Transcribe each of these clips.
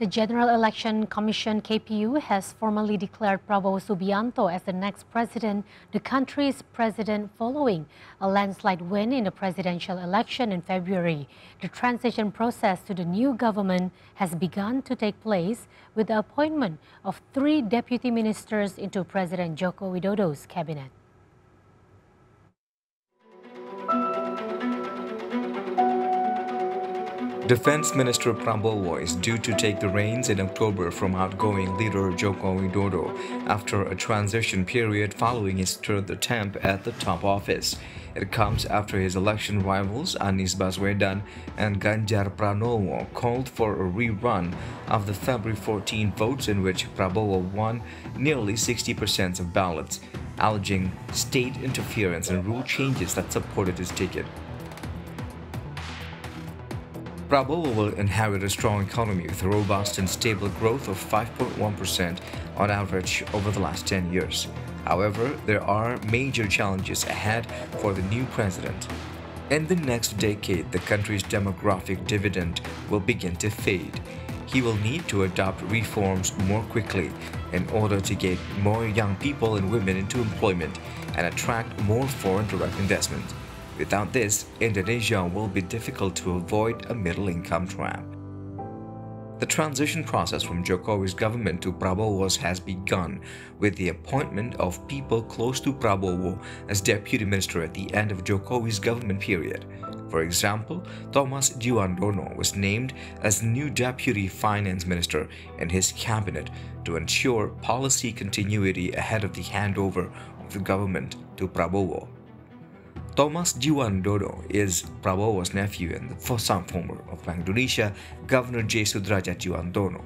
The General Election Commission (KPU) has formally declared Prabowo Subianto as the next president, the country's president, following a landslide win in the presidential election in February. The transition process to the new government has begun to take place with the appointment of 3 deputy ministers into President Joko Widodo's cabinet. Defense Minister Prabowo is due to take the reins in October from outgoing leader Joko Widodo after a transition period following his third attempt at the top office. It comes after his election rivals Anies Baswedan and Ganjar Pranowo called for a rerun of the February 14 votes in which Prabowo won nearly 60% of ballots, alleging state interference and rule changes that supported his ticket. Prabowo will inherit a strong economy with robust and stable growth of 5.1% on average over the last 10 years. However, there are major challenges ahead for the new president. In the next decade, the country's demographic dividend will begin to fade. He will need to adopt reforms more quickly in order to get more young people and women into employment and attract more foreign direct investment. Without this, Indonesia will be difficult to avoid a middle-income trap. The transition process from Jokowi's government to Prabowo's has begun with the appointment of people close to Prabowo as deputy minister at the end of Jokowi's government period. For example, Thomas Juwandono was named as new deputy finance minister in his cabinet to ensure policy continuity ahead of the handover of the government to Prabowo. Thomas Juwandono is Prabowo's nephew and the former of Bank Indonesia, Governor J. Sudrajat Juwandono.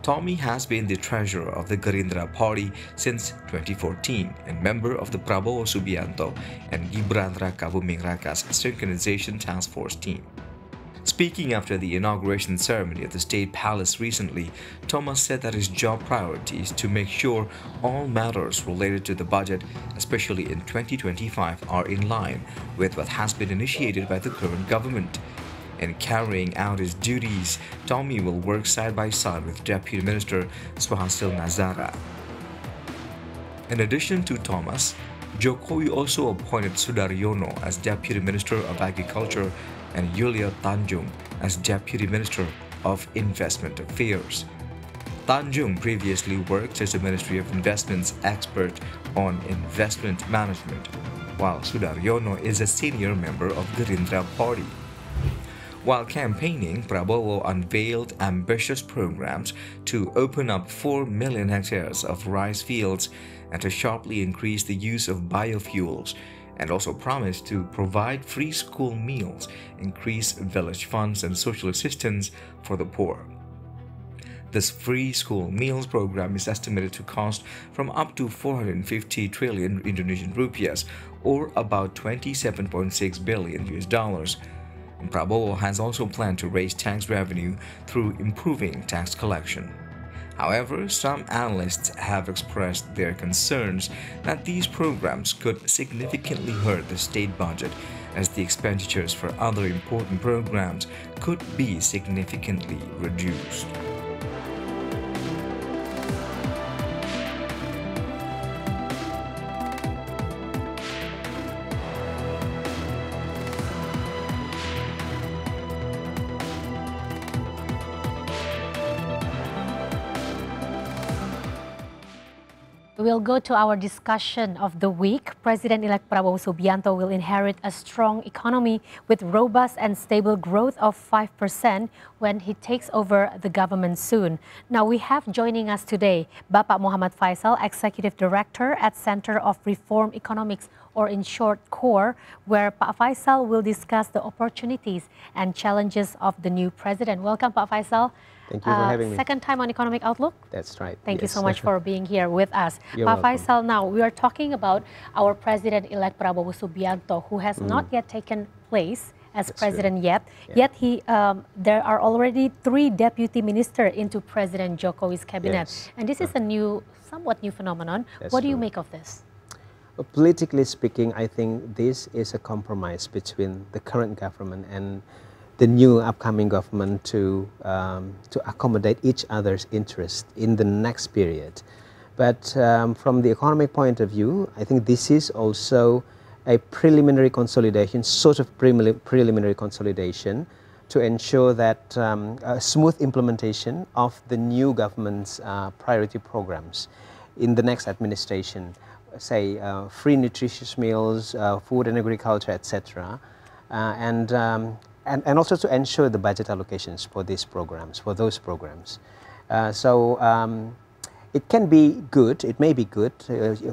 Tommy has been the treasurer of the Gerindra party since 2014 and member of the Prabowo Subianto and Gibran Rakabuming Raka's synchronization task force team. Speaking after the inauguration ceremony at the State Palace recently, Thomas said that his job priority is to make sure all matters related to the budget, especially in 2025, are in line with what has been initiated by the current government. In carrying out his duties, Tommy will work side by side with Deputy Minister Suhasil Nazara. In addition to Thomas, Jokowi also appointed Sudaryono as Deputy Minister of Agriculture and Yulia Tanjung as Deputy Minister of Investment Affairs. Tanjung previously worked as a Ministry of Investments expert on investment management, while Sudaryono is a senior member of the Gerindra party. While campaigning, Prabowo unveiled ambitious programs to open up 4 million hectares of rice fields and to sharply increase the use of biofuels, and also promised to provide free school meals, increase village funds and social assistance for the poor. This free school meals program is estimated to cost from up to 450 trillion Indonesian rupiahs, or about $27.6 billion. And Prabowo has also planned to raise tax revenue through improving tax collection. However, some analysts have expressed their concerns that these programs could significantly hurt the state budget, as the expenditures for other important programs could be significantly reduced. We'll go to our discussion of the week. President-elect Prabowo Subianto will inherit a strong economy with robust and stable growth of 5% when he takes over the government soon. Now we have joining us today Bapak Mohammad Faisal, Executive Director at Center of Reform Economics, or in short CORE, where Pak Faisal will discuss the opportunities and challenges of the new president. Welcome, Pak Faisal. Thank you for having me. Second time on Economic Outlook? That's right. Thank you so much for being here with us. You're Pak welcome. Faisal, now we are talking about our President-elect Prabowo Subianto, who has not yet taken place as That's president true. yet there are already 3 deputy ministers into President Jokowi's cabinet. Yes. And this is a somewhat new phenomenon. That's What do you true. make of this? Politically speaking, I think this is a compromise between the current government and the new upcoming government to accommodate each other's interest in the next period. But from the economic point of view, I think this is also a preliminary consolidation, sort of preliminary consolidation, to ensure that a smooth implementation of the new government's priority programs in the next administration, say free nutritious meals, food and agriculture, etc., and also to ensure the budget allocations for these programs, for those programs. It can be good, it may be good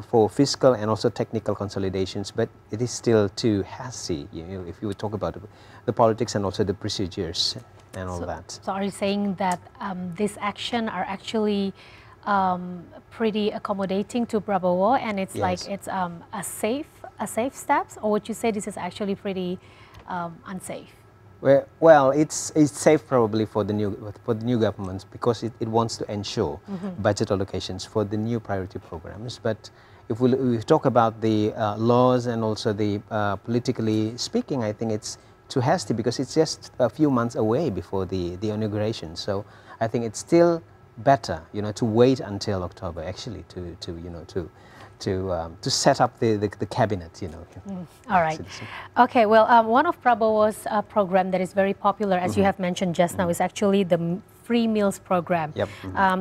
for fiscal and also technical consolidations, but it is still too hazy, if you talk about the politics and also the procedures and all that. So are you saying that these actions are actually pretty accommodating to Prabowo, and it's like it's a safe steps, or would you say this is actually pretty unsafe? Well, it's safe probably for the new government, because it wants to ensure budget allocations for the new priority programs. But if we talk about the laws and also the politically speaking, I think it's too hasty, because it's just a few months away before the inauguration. So I think it's still better, to wait until October actually to set up the cabinet, All right. Okay, well, one of Prabowo's program that is very popular, as you have mentioned just now, is actually the free meals program. Yep.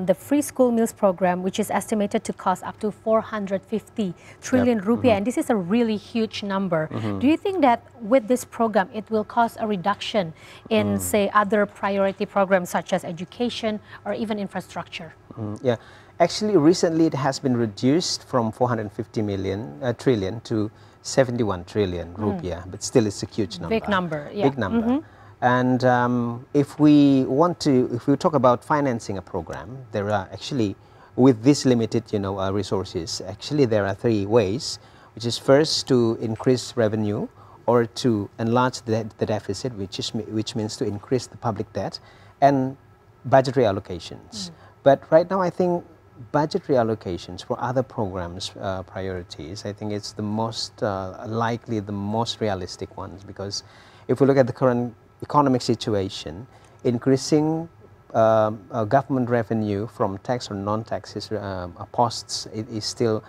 The free school meals program, which is estimated to cost up to 450 trillion rupiah, and this is a really huge number. Do you think that with this program, it will cause a reduction in, say, other priority programs such as education or even infrastructure? Yeah. Actually, recently it has been reduced from 450 trillion to 71 trillion rupiah, but still it's a huge number. Big number, yeah. Big number. And if we talk about financing a program, there are actually, with this limited, resources, actually there are three ways, which is first to increase revenue, or to enlarge the deficit, which means to increase the public debt, and budgetary allocations. But right now, I think budgetary allocations for other programs, priorities, I think it's the most likely, the most realistic ones, because if we look at the current economic situation, increasing government revenue from tax or non-taxes posts, it is still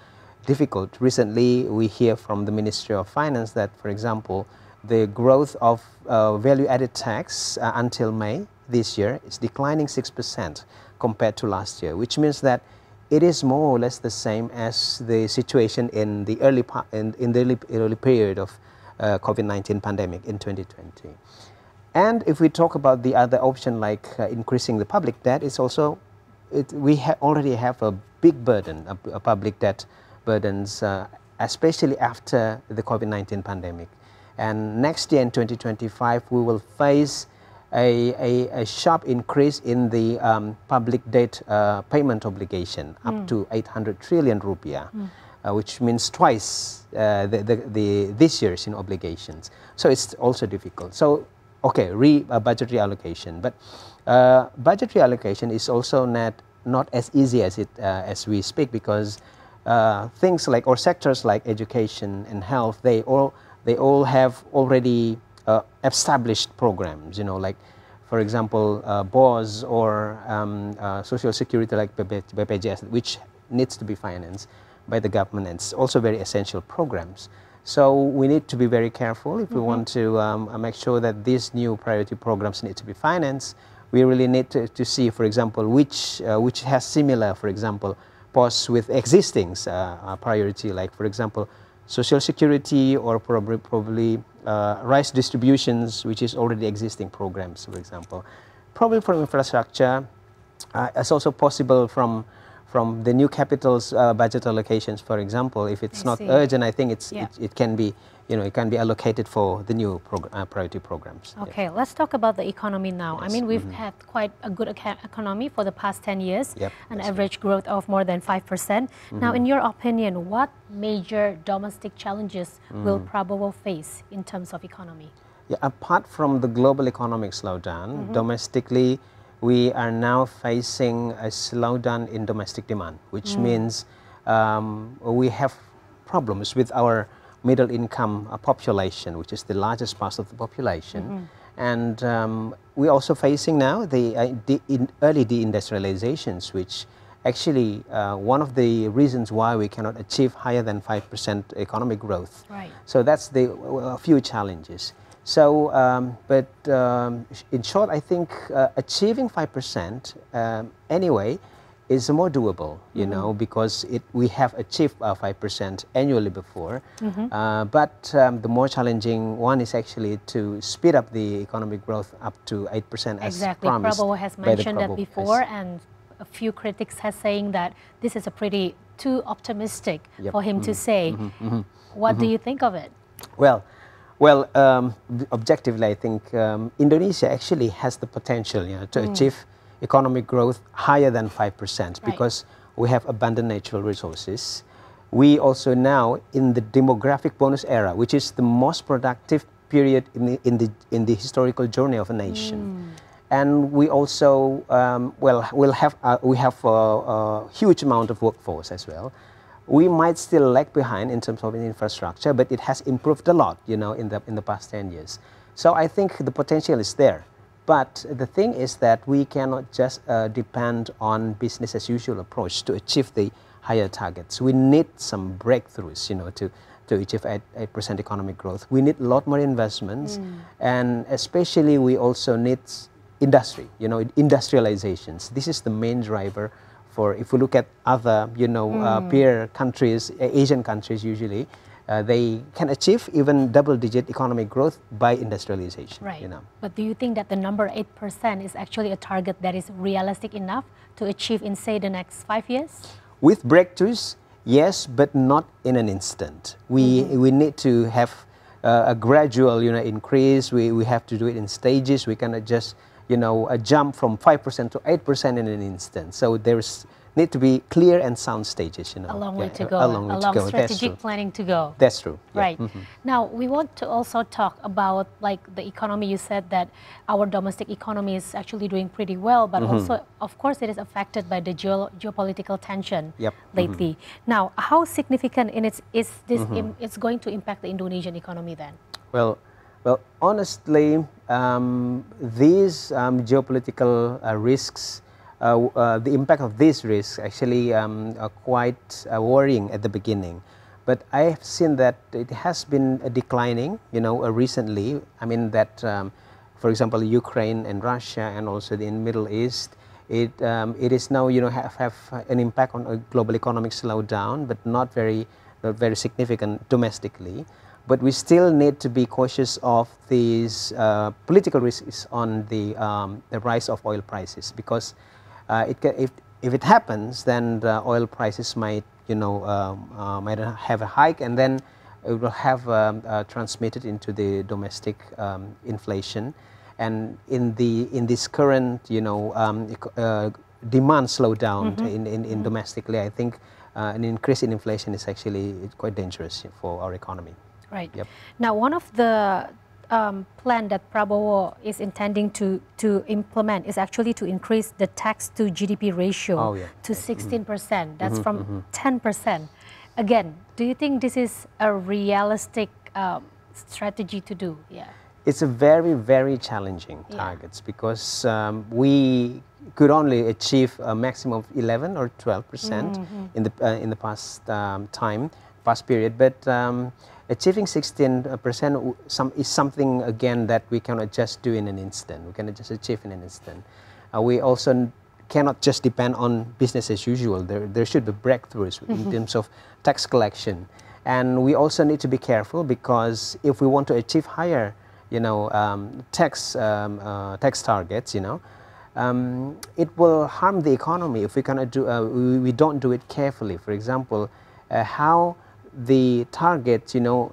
difficult. Recently, we hear from the Ministry of Finance that, for example, the growth of value-added tax until May this year is declining 6% compared to last year, which means that it is more or less the same as the situation in the early period of COVID-19 pandemic in 2020. And if we talk about the other option, like increasing the public debt, it's also, we already have a big burden, a public debt burdens, especially after the COVID-19 pandemic. And next year in 2025, we will face a sharp increase in the public debt payment obligation, up to 800 trillion rupiah, which means twice this year's obligations. So it's also difficult. So, okay, budgetary allocation, but budgetary allocation is also not as easy as we speak, because things like, or sectors like education and health, they all have already established programs, like, for example, BOS or Social Security like BPJS, which needs to be financed by the government, and it's also very essential programs. So we need to be very careful if we want to make sure that these new priority programs need to be financed. We really need to see, for example, which has similar, for example, posts with existing priority, like, for example, Social Security, or probably rice distributions, which is already existing programs, for example. Probably from infrastructure, it's also possible from the new capital's budget allocations, for example. If it's not urgent, I think it can be, it can be allocated for the new priority programs. Okay, let's talk about the economy now. Yes. I mean, we've had quite a good economy for the past 10 years, an average growth of more than 5%. Now, in your opinion, what major domestic challenges will Prabowo face in terms of economy? Yeah, apart from the global economic slowdown, domestically, we are now facing a slowdown in domestic demand, which means we have problems with our middle income population, which is the largest part of the population. And we're also facing now the early deindustrializations, which actually one of the reasons why we cannot achieve higher than 5% economic growth. Right. So that's the few challenges. So, in short, I think achieving 5% anyway is more doable, you know, because we have achieved 5% annually before. But the more challenging one is actually to speed up the economic growth up to 8% as promised. Prabowo has mentioned that before, and a few critics have saying that this is a pretty too optimistic for him to say. What do you think of it? Well, objectively, I think Indonesia actually has the potential, you know, to achieve economic growth higher than 5% because we have abundant natural resources. We also now in the demographic bonus era, which is the most productive period in the historical journey of a nation. And we also we have a huge amount of workforce as well. We might still lag behind in terms of infrastructure, but it has improved a lot, you know, in the past 10 years. So I think the potential is there. But the thing is that we cannot just depend on business as usual approach to achieve the higher targets. We need some breakthroughs, you know, to achieve 8% economic growth. We need a lot more investments, and especially we also need industry, you know, industrializations. This is the main driver for, if we look at other, you know, peer countries, Asian countries usually, they can achieve even double-digit economic growth by industrialization. Right. You know. But do you think that the number 8% is actually a target that is realistic enough to achieve in, say, the next 5 years? With breakthroughs, yes, but not in an instant. We need to have a gradual, you know, increase. We have to do it in stages. We cannot just, you know, jump from 5% to 8% in an instant. So there's need to be clear and sound stages, you know. A long way to go. A long way to go. Strategic planning to go. That's true. Right. Now, we want to also talk about like the economy. You said that our domestic economy is actually doing pretty well, but also, of course, it is affected by the geopolitical tension lately. Now, how significant is this it's going to impact the Indonesian economy then? Well, honestly, these geopolitical risks, the impact of these risks actually are quite worrying at the beginning. But I have seen that it has been declining, you know, recently. I mean that, for example, Ukraine and Russia and also the Middle East, it is now, you know, have an impact on a global economic slowdown, but not very significant domestically. But we still need to be cautious of these political risks on the rise of oil prices, because if it happens, then the oil prices might, you know, might have a hike, and then it will have transmitted into the domestic inflation. And in this current, you know, demand slowdown in domestically, I think an increase in inflation is actually quite dangerous for our economy. Right. Now, one of the plan that Prabowo is intending to implement is actually to increase the tax to GDP ratio to 16%. That's from 10%. Again, do you think this is a realistic strategy to do? It's a very challenging targets, because we could only achieve a maximum of 11 or 12% in the past past period, but achieving 16% is something, again, that we cannot just do in an instant. We cannot just achieve in an instant. We also cannot just depend on business as usual. There should be breakthroughs in terms of tax collection. And we also need to be careful, because if we want to achieve higher, you know, tax targets, you know, it will harm the economy if we cannot do, we don't do it carefully. For example, how the targets, you know,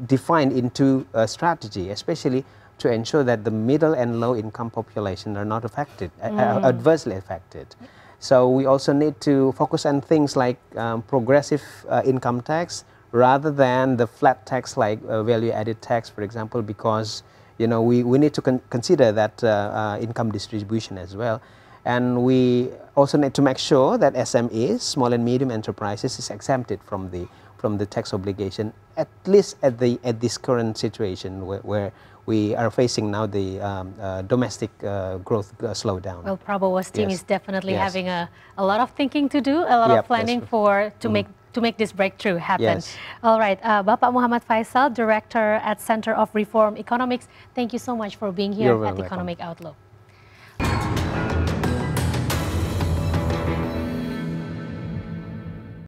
defined into a strategy, especially to ensure that the middle and low income population are not affected, adversely affected. So we also need to focus on things like progressive income tax rather than the flat tax like value added tax, for example, because, you know, we need to consider that income distribution as well. And we also need to make sure that SMEs, small and medium enterprises, is exempted from the tax obligation, at least at this current situation where we are facing now the domestic growth slowdown. Well, Prabowo's team Yes. is definitely Yes. having a lot of thinking to do, a lot Yep, of planning that's to make this breakthrough happen. Yes. All right, Bapak Mohammad Faisal, Director at Center of Reform Economics, thank you so much for being here You're very at welcome. Economic Outlook.